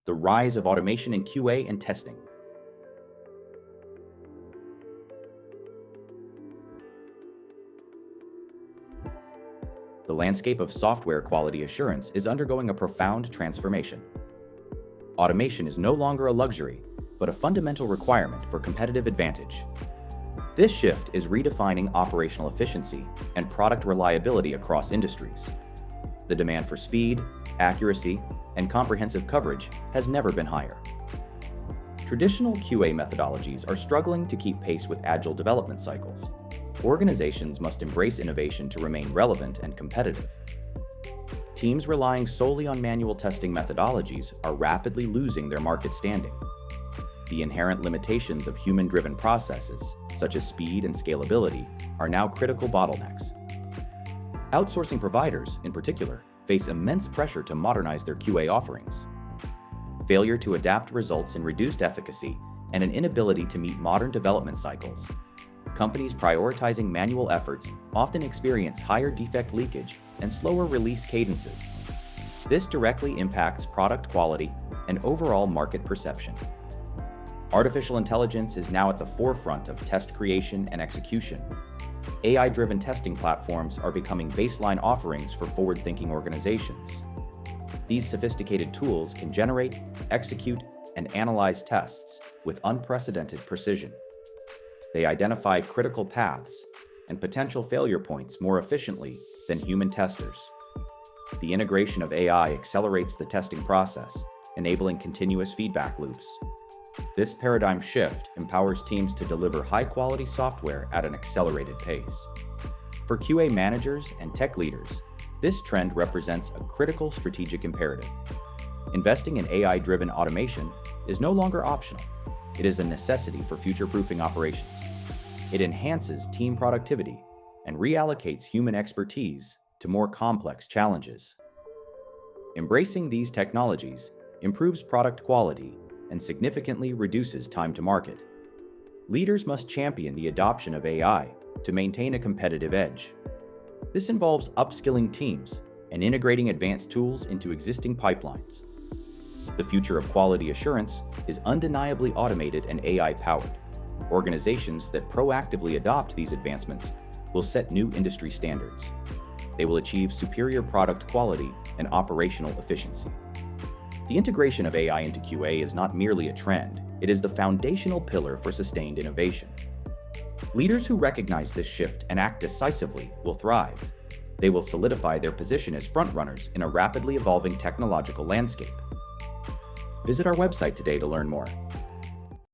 the rise of automation in QA and testing. The landscape of software quality assurance is undergoing a profound transformation. Automation is no longer a luxury, but a fundamental requirement for competitive advantage. This shift is redefining operational efficiency and product reliability across industries. The demand for speed, accuracy, and comprehensive coverage has never been higher. Traditional QA methodologies are struggling to keep pace with agile development cycles. Organizations must embrace innovation to remain relevant and competitive. Teams relying solely on manual testing methodologies are rapidly losing their market standing. The inherent limitations of human-driven processes, such as speed and scalability, are now critical bottlenecks. Outsourcing providers, in particular, face immense pressure to modernize their QA offerings. Failure to adapt results in reduced efficacy and an inability to meet modern development cycles. Companies prioritizing manual efforts often experience higher defect leakage and slower release cadences. This directly impacts product quality and overall market perception. Artificial intelligence is now at the forefront of test creation and execution. AI-driven testing platforms are becoming baseline offerings for forward-thinking organizations. These sophisticated tools can generate, execute, and analyze tests with unprecedented precision. They identify critical paths and potential failure points more efficiently than human testers. The integration of AI accelerates the testing process, enabling continuous feedback loops. This paradigm shift empowers teams to deliver high-quality software at an accelerated pace. For QA managers and tech leaders, this trend represents a critical strategic imperative. Investing in AI-driven automation is no longer optional. It is a necessity for future-proofing operations. It enhances team productivity and reallocates human expertise to more complex challenges. Embracing these technologies improves product quality and significantly reduces time to market. Leaders must champion the adoption of AI to maintain a competitive edge. This involves upskilling teams and integrating advanced tools into existing pipelines. The future of quality assurance is undeniably automated and AI-powered. Organizations that proactively adopt these advancements will set new industry standards. They will achieve superior product quality and operational efficiency. The integration of AI into QA is not merely a trend, it is the foundational pillar for sustained innovation. Leaders who recognize this shift and act decisively will thrive. They will solidify their position as frontrunners in a rapidly evolving technological landscape. Visit our website today to learn more.